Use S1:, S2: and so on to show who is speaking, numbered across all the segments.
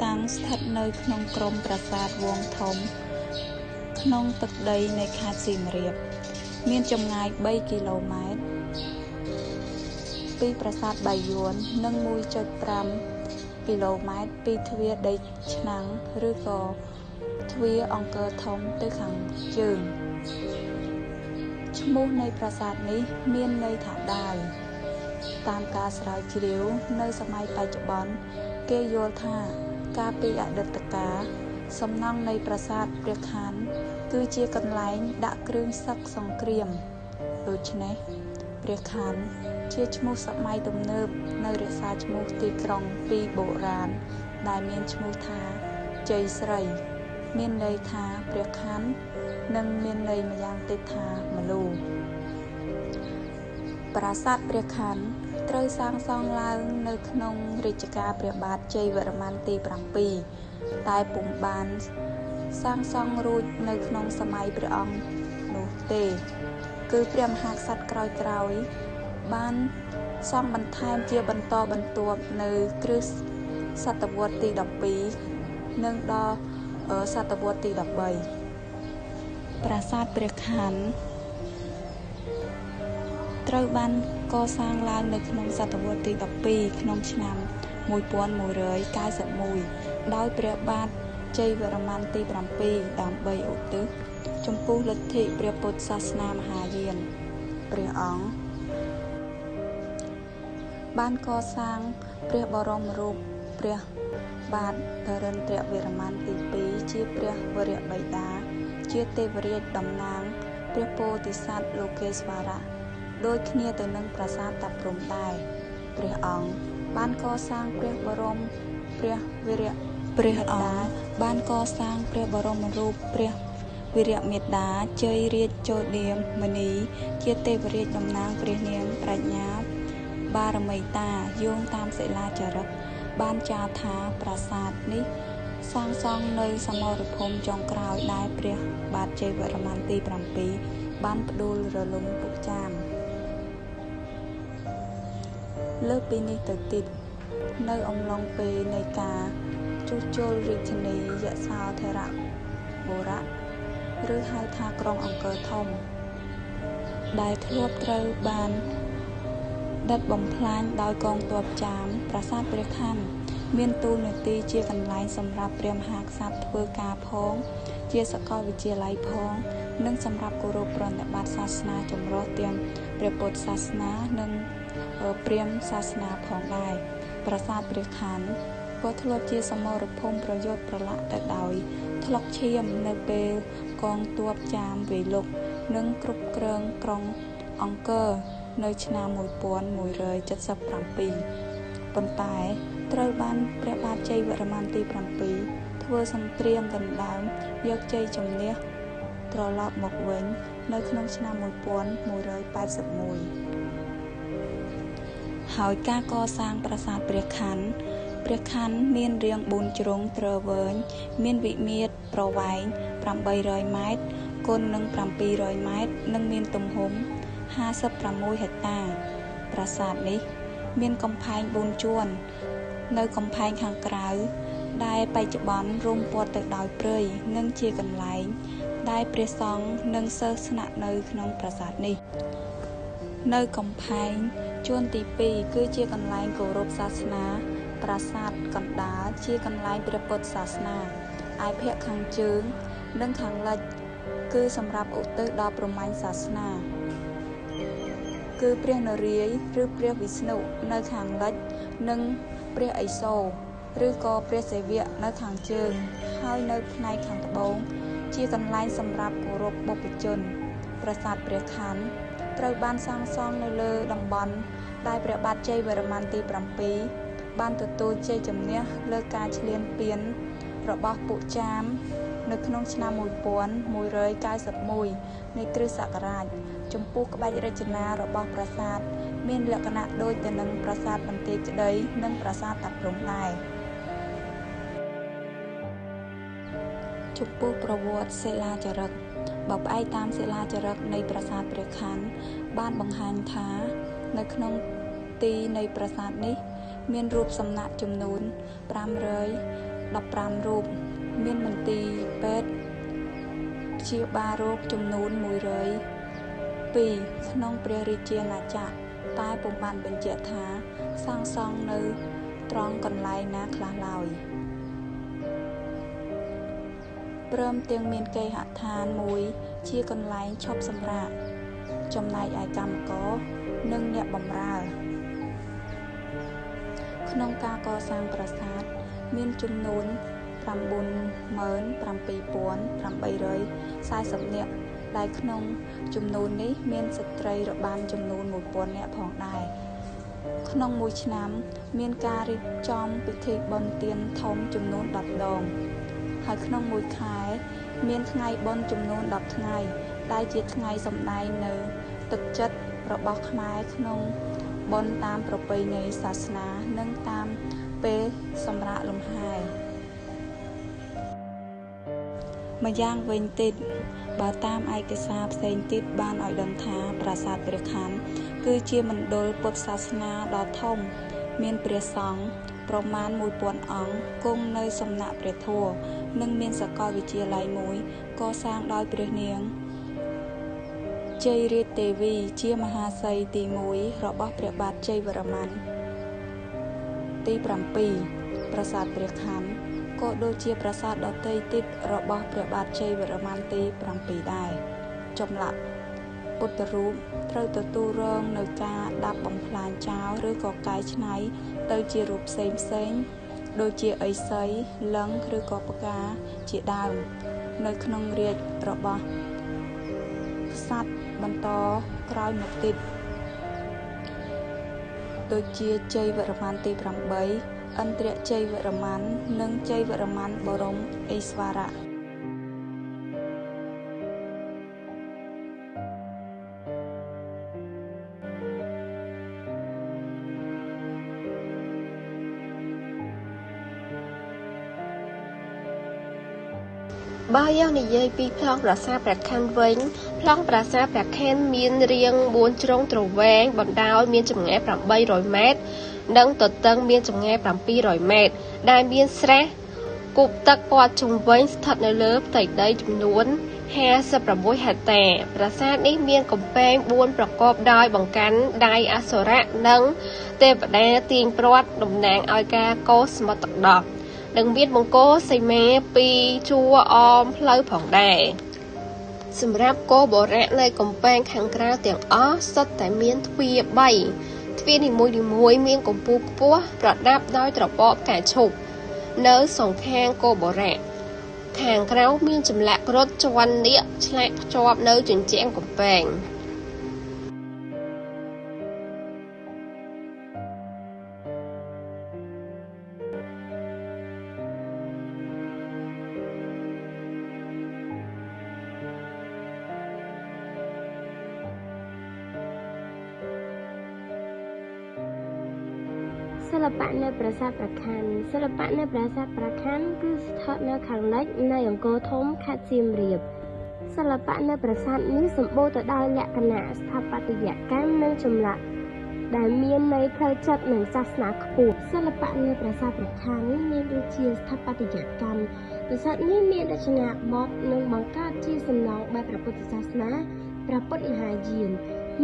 S1: តាំងស្ថិតនៅក្នុងក្រុមប្រាសាទវងធំក្នុងទឹកដីនៃខេត្តសៀមរាបមានចម្ងាយ3គីឡូម៉ែត្រពីប្រាសាទបាយ័ននិង 1.5 គីឡូម៉ែត្រពីទ្វារដីឆ្នាំងឬក៏ទ្វារអង្គរធំទៅខាងជើងឈ្មោះនៃប្រាសាទនេះមានន័យថាដាវតាមការស្រាវជ្រាវនៅសម័យបច្ចុប្បន្នគេយល់ថាកាលពីអតីតកាលសំណង់នៃប្រាសាទព្រះខ័នគឺជាកន្លែងដាក់គ្រឿងសឹកសង្គ្រាមដូច្នេះព្រះខ័នជាឈ្មោះសម័យទំនើបនៅរក្សាឈ្មោះទីក្រុងពីបុរាណដែលមានឈ្មោះថាជ័យស្រីមានន័យថាព្រះខ័ននិងមានន័យម្យ៉ាងទៀតថាមលូប្រាសាទព្រះខ័នត្រូវសាងសង់ឡើងនៅក្នុងរជ្ជកាលព្រះបាទជ័យវរ្ម័នទី7តែពុំបានសាងសង់រួចនៅក្នុងសម័យព្រះអង្គនោះទេគឺព្រះមហាក្សត្រក្រោយៗបានសង់បន្ថែមជាបន្តបន្ទាប់នៅគ្រិស្តសតវត្សទី12និងដល់សតវត្សទី13ប្រាសាទព្រះខ័នត្រូវបានកសាងឡើងនៅក្នុងសតវត្សទី12ក្នុងឆ្នាំ1191ដោយព្រះបាទជ័យវរ្ម័នទី7ដើម្បីឧទ្ទិសចំពោះលទ្ធិព្រះពុទ្ធសាសនាមហាយានព្រះអង្គបានកសាងព្រះបរមរូបព្រះបាទនរិន្ទ្រវរ្ម័នទី2ជាព្រះវរបិតាជាទេវរាជតំណាងព្រះពោធិសត្វលោកេស្វរៈដូចគ្នាទៅនឹងប្រាសាទតាព្រហ្មដែរព្រះអង្គបានកសាងព្រះបរមព្រះវីរៈព្រះអង្គបានកសាងព្រះបរមរូបព្រះវីរមេតាជ័យរាជជោឌាមនីជាទេវរាជតំណាងព្រះនាងប្រាជ្ញាបារមីតាយោងតាមសិលាចារឹកបានចោទថាប្រាសាទនេះសាងសង់នៅសមរភូមិចុងក្រោយដែលព្រះបាទជ័យវរ្ម័នទី7បានផ្ដួលរលំពុកចាមលើពីនេះទៅទៀតនៅអំឡុងពេលនៃការជួសជុលរាជធានីយសោធរបុរៈឬហៅថាក្រុងអង្គរធំដែលធ្លាប់ត្រូវបានដិតបំផ្លាញដោយកងទ័ពចាមប្រាសាទព្រះខ័នមានតួនាទីជាកន្លែងសម្រាប់ព្រះមហាក្សត្រធ្វើការផងជាសាកលវិទ្យាល័យផងនិងសម្រាប់គោរពប្រណិប័តសាសនាចម្រុះទាំងព្រះពុទ្ធសាសនានិងព្រាហ្មណ៍សាសនាផងដែរប្រាសាទព្រះខ័នក៏ធ្លាប់ជាសមរភូមិប្រយុទ្ធប្រឡាក់ទៅដោយថ្លុកឈាមនៅពេលកងទ័ពចាមវាយលុកនិងគ្រប់គ្រងក្រុងអង្គរនៅឆ្នាំ1177ប៉ុន្តែត្រូវបានព្រះបាទជ័យវរ្ម័នទី7ធ្វើសង្គ្រាមដណ្ដើមយកជ័យជំនះត្រឡប់មកវិញនៅក្នុងឆ្នាំ1181ហើយការកសាងប្រាសាទព្រះខ័នមានរាង4ជ្រុងទ្រវែងមានវិមាត្រប្រវែង800ម៉ែត្រគុណនឹង700ម៉ែត្រនិងមានទំហំ56ហិកតាប្រាសាទនេះមានកំផែង4ជាន់នៅកំផែងខាងក្រៅដែលបច្ចុប្បន្នរុំព័ទ្ធទៅដោយព្រៃនិងជាកន្លែងដែលព្រះសង្ឃនិងសិស្សស្នាក់នៅក្នុងប្រាសាទនេះនៅកំផែងជួរទី2គឺជាកន្លែងគោរពសាសនាប្រាសាទកណ្ដាលជាកន្លែងព្រះពុទ្ធសាសនាឯភាគខាងជើងនិងខាងលិចគឺសម្រាប់ឧទ្ទិសដល់ព្រហ្មញ្ញសាសនាគឺព្រះនរាយណ៍ឬព្រះវិស្ណុនៅខាងលិចនិងព្រះឥសូរឬក៏ព្រះសិវៈនៅខាងជើងហើយនៅផ្នែកខាងត្បូងជាកន្លែងសម្រាប់គោរពបព្វជិនប្រាសាទព្រះខ័នត្រូវបានសាងសង់នៅលើតំបន់ដែលព្រះបាទជ័យវរ្ម័នទី7បានទទួលជ័យជំនះលើការឈ្លានពានរបស់ពួកចាមនៅក្នុងឆ្នាំ1191នៃគ្រិស្តសករាជចំពោះក្បាច់រចនារបស់ប្រាសាទមានលក្ខណៈដូចទៅនឹងប្រាសាទបន្ទាយក្តីនិងប្រាសាទតាព្រហ្មដែរចំពោះប្រវត្តិសិលាចារឹកបើផ្អែកតាមសិលាចារឹកនៃប្រាសាទព្រះខ័នបានបង្ហាញថានៅក្នុងទីនៃប្រាសាទនេះមានរូបសំណាកចំនួន 15 រូបមានមន្ទីរពេទ្យព្យាបាលរោគចំនួន102ក្នុងព្រះរាជាណាចក្រតែពុំបានបញ្ជាក់ថាសាងសង់នៅត្រង់កន្លែងណាខ្លះឡើយព្រមទាំងមានគេហដ្ឋានមួយជាកន្លែងឈប់សម្រាកចំណែកឯកម្មករនិងអ្នកបម្រើក្នុងការកសាងប្រាសាទមានចំនួន 97,840 នាក់ដែលក្នុងចំនួននេះមានស្ត្រីរបាំចំនួន 1000 នាក់ផងដែរក្នុងមួយឆ្នាំមានការរៀបចំពិធីបុណ្យទានធំចំនួន10 ដងហើយក្នុងមួយខែមានថ្ងៃបុណ្យចំនួន10ថ្ងៃដែលជាថ្ងៃសម្ដែងនៅទឹកចិត្តរបស់ខ្មែរក្នុងបុណ្យតាមប្រពៃណីសាសនានិងតាមពេលសម្រាកលំហែម្យ៉ាងវិញទៀតបើតាមឯកសារផ្សេងទៀតបានឲ្យដឹងថាប្រាសាទព្រះខ័នគឺជាមណ្ឌលពុទ្ធសាសនាដ៏ធំមានព្រះសង្ឃប្រមាណ 1000 អង្គគង់នៅសំណាក់ព្រះធម៌និងមានសាកលវិទ្យាល័យមួយកសាងដោយព្រះនាងជ័យរាជទេវីជាមហាសីទី1របស់ព្រះបាទជ័យវរ្ម័នទី 7 ប្រាសាទព្រះខ័នក៏ដូចជាប្រាសាទដទៃទៀតរបស់ព្រះបាទជ័យវរ្ម័នទី 7 ដែរចម្លាក់ពុទ្ធរូបត្រូវទទួលរងនៅការដាប់បំផ្លាញចោលឬក៏កែច្នៃទៅជារូបផ្សេងដូចជាឥសីលិង្គឬក៏ផ្កាជាដើមនៅក្នុងរាជ្យរបស់ក្សត្របន្តក្រោយមកទៀតដូចជាជ័យវរ្ម័នទី 8 ឥន្ទ្រជ័យវរ្ម័ននិងជ័យវរ្ម័នបរមឥស្វរៈ
S2: បើយើងនិយាយពីប្លង់ប្រាសាទព្រះខ័នវិញប្លង់ប្រាសាទព្រះខ័នមានរាង4ជ្រុងទ្រវែងបណ្ដោយមានចម្ងាយ800 ម៉ែត្រនិងទទឹងមានចម្ងាយ700 ម៉ែត្រដែលមានស្រះគប់ទឹកព័ទ្ធជុំវិញស្ថិតនៅលើផ្ទៃដីចំនួន56 ហិកតាប្រាសាទនេះមានកំពែង4ប្រកបដោយបង្កាន់ដៃអសុរៈនិងទេវតាទាញព្រ័ត្រតំណាងឲ្យការកោសមុទ្រទឹកដោះនិងមានបង្គោលសីមា2ជួរអមផ្លូវផងដែរសម្រាប់គោបុរៈនៅកំពែងខាងក្រៅទាំងអស់សុទ្ធតែមានទ្វារ3ទ្វារនីមួយៗមានកម្ពស់ខ្ពស់ប្រដាប់ដោយត្រប៉កផ្កាឈូកនៅសងខាងគោបុរៈខាងក្រៅមានចម្លាក់គ្រុឌជាន់នាគឆ្លាក់ភ្ជាប់នៅជញ្ជាំងកំពែងសិល្បៈនៅប្រាសាទព្រះខ័នសិល្បៈនៅប្រាសាទព្រះខ័នគឺស្ថិតនៅខាងលិចនៃអង្គរធំខេត្តសៀមរាបសិល្បៈនៅប្រាសាទនេះសម្បូរទៅដោយលក្ខណៈស្ថាបត្យកម្មនិងចម្លាក់ដែលមានន័យផ្លូវចិត្តនិងសាសនាខ្ពស់សិល្បៈនៅប្រាសាទព្រះខ័នមានដូចជាស្ថាបត្យកម្មប្រាសាទនេះមានរចនាបថនិងបង្កើតជាសំណង់បែបព្រះពុទ្ធសាសនាព្រះពុទ្ធមហាយាន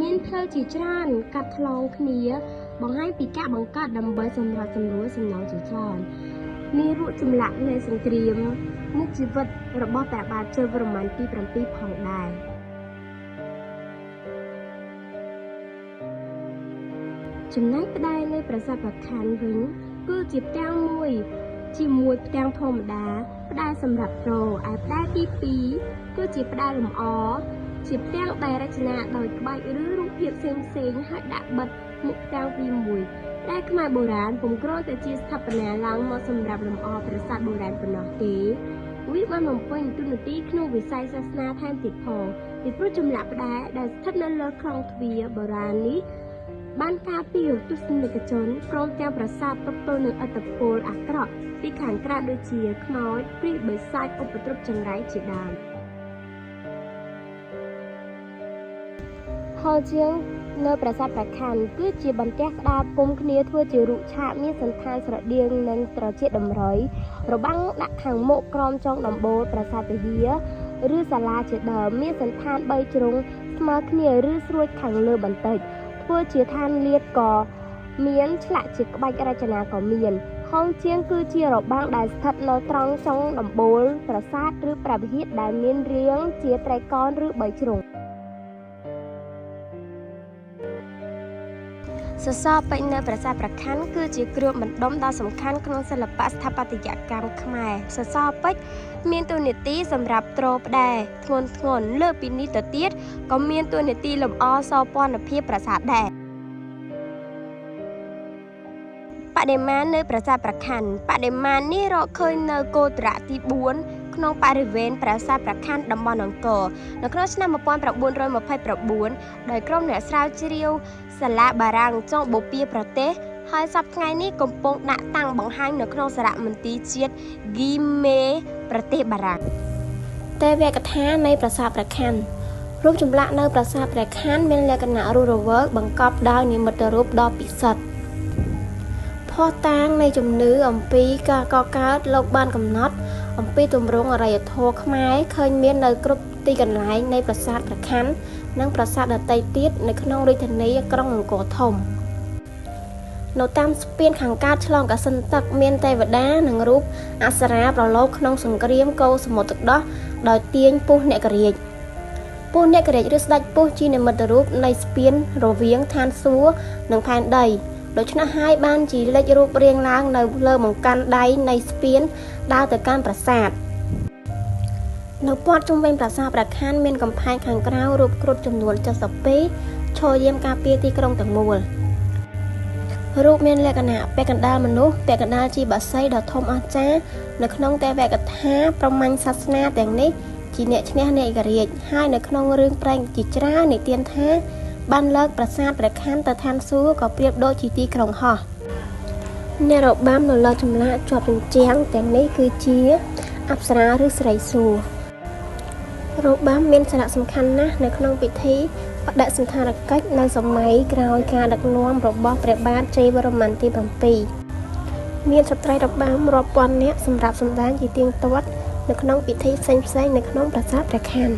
S2: មានផ្លូវជាច្រើនកាត់ថ្លងគ្នាបង្ហាញពីការបង្កើតដើម្បីសម្រាប់សម្រួលសំណង់ជាច្រើនមានរូបចម្លាក់នៃសង្គ្រាមនៃជីវិតរបស់ព្រះបាទជ័យវរ្ម័នទី 7 ផងដែរចំណែកផ្តែរនៅប្រាសាទព្រះខ័នវិញគឺជាផ្ទាំងមួយជាមួយផ្ទាំងធម្មតាផ្តែរសម្រាប់ទ្រឯផ្តែរទី2គឺជាផ្តែរលម្អជាផ្ទាំងដែលរចនាដោយក្បាច់ឬរូបភាពផ្សេងៗហើយដាក់បិទមុខផ្ទាំងទី1ដែលខ្មែរបុរាណពុំគ្រាន់តែជាស្ថាបនាឡើងមកសម្រាប់លម្អប្រាសាទបុរាណប៉ុណ្ណោះទេវាបានបំពេញតួនាទីក្នុងវិស័យសាសនាថែមទៀតផងពីព្រោះចម្លាក់ផ្តែរដែលស្ថិតនៅលើខ្លងទ្វារបុរាណនេះបានការពារទស្សនិកជនព្រមទាំងប្រាសាទទប់ទល់នឹងឥទ្ធិពលអាក្រក់ពីខាងក្រៅដូចជាខ្មោចព្រាយបិសាចឧបទ្រពចង្រៃជាដើមហើយជាងនៅប្រាសាទព្រះខ័នគឺជាបន្ទះក្តារពុំគ្នាធ្វើជារូបឆាកមានសន្តានស្រដៀងនឹងត្រចៀកដំរី
S3: របាំងដាក់ខាងមុខក្រោមចុងដំបូលប្រាសាទវិហារឬសាលាជាដើមមានសន្តាន3ជ្រុងស្មើគ្នាឬស្រួចខាងលើបន្តិចធ្វើជាឋានលាតក៏មានឆ្លាក់ជាក្បាច់រចនាក៏មានហងជាងគឺជារបាំងដែលស្ថិតនៅត្រង់ចុងដំបូលប្រាសាទឬព្រះវិហារដែលមានរាងជាត្រីកោណឬ3ជ្រុងសសរពេជ្រនៅប្រាសាទព្រះខ័នគឺជាគ្រឿងបណ្ដុំដ៏សំខាន់ក្នុងសិល្បៈស្ថាបត្យកម្មខ្មែរសសរពេជ្រមានតួនាទីសម្រាប់ទ្រផ្ដែធ្ងន់លើពីនេះទៅទៀតក៏មានតួនាទីលម្អសោភ័ណភាពប្រាសាទដែរបដិមានៅប្រាសាទព្រះខ័នបដិមានេះរកឃើញនៅគោត្រៈទី4ក្នុងបរិវេណប្រាសាទព្រះខ័នតំបន់អង្គរនៅក្នុងឆ្នាំ1929ដោយក្រុមអ្នកស្រាវជ្រាវសាលាបារាំងចុងបូព៌ាប្រទេសហើយសប្តាហ៍ថ្ងៃនេះកំពុងដាក់តាំងបង្ហាញនៅក្នុងសារមន្ទីរជាតិហ្គីមេប្រទេសបារាំងទេវកថានៃប្រាសាទព្រះខ័នរូបចម្លាក់នៅប្រាសាទព្រះខ័នមានលក្ខណៈរស់រវើកបង្កប់ដោយនិមិត្តរូបដ៏ពិសិដ្ឋភស្តុតាងនៃជំនឿអំពីការកកើតលោកបានកំណត់អំពីទម្រង់អរិយធម៌ខ្មែរឃើញមាននៅគ្រប់ទីកន្លែងនៃប្រាសាទព្រះខ័ននិងប្រាសាទដទៃទៀតនៅក្នុងរាជធានីក្រុងអង្គរធំនៅតាមស្ពានខាងកើតឆ្លងកសិនទឹកមានទេវតានិងរូបអប្សរាប្រឡូកក្នុងសង្គ្រាមកូរសមុទ្រទឹកដោះដោយទាញពស់អ្នកករាជពស់អ្នកករាជឬស្ដេចពស់ជានិមិត្តរូបនៃស្ពានរវាងឋានសួគ៌និងផែនដីដូច្នេះហើយបានជាលេចរូបរាងឡើងនៅលើបង្កាន់ដៃនៃស្ពានដើរទៅកាន់ប្រាសាទនៅព័ទ្ធជុំវិញប្រាសាទព្រះខ័នមានកំផែងខាងក្រៅរូបគ្រុឌចំនួន72ឈរយាមការពារទីក្រុងទាំងមូលរូបមានលក្ខណៈពាក់កណ្ដាលមនុស្សពាក់កណ្ដាលជាបក្សីដ៏ធំអស្ចារ្យនៅក្នុងទេវកថាប្រមាញ់សាសនាទាំងនេះជាអ្នកឈ្នះអ្នកឯករាជ្យហើយនៅក្នុងរឿងព្រេងជាច្រើននិទានថាបានលើកប្រាសាទព្រះខ័នទៅឋានសួគ៌ក៏ប្រៀបដូចជាទីក្រុងហោះអ្នករបាំនៅលើចម្លាក់ជាប់ជញ្ជាំងទាំងនេះគឺជាអប្សរាឬស្រីសួគ៌របាំមានសារៈសំខាន់ណាស់នៅក្នុងពិធីបដិសណ្ឋារកិច្ចនៅសម័យក្រោយការដឹកនាំរបស់ព្រះបាទជ័យវរ្ម័នទី7មានស្ត្រីរបាំរាប់ពាន់នាក់សម្រាប់សម្ដែងជាទៀងទាត់នៅក្នុងពិធីផ្សេងៗនៅក្នុងប្រាសាទព្រះខ័ន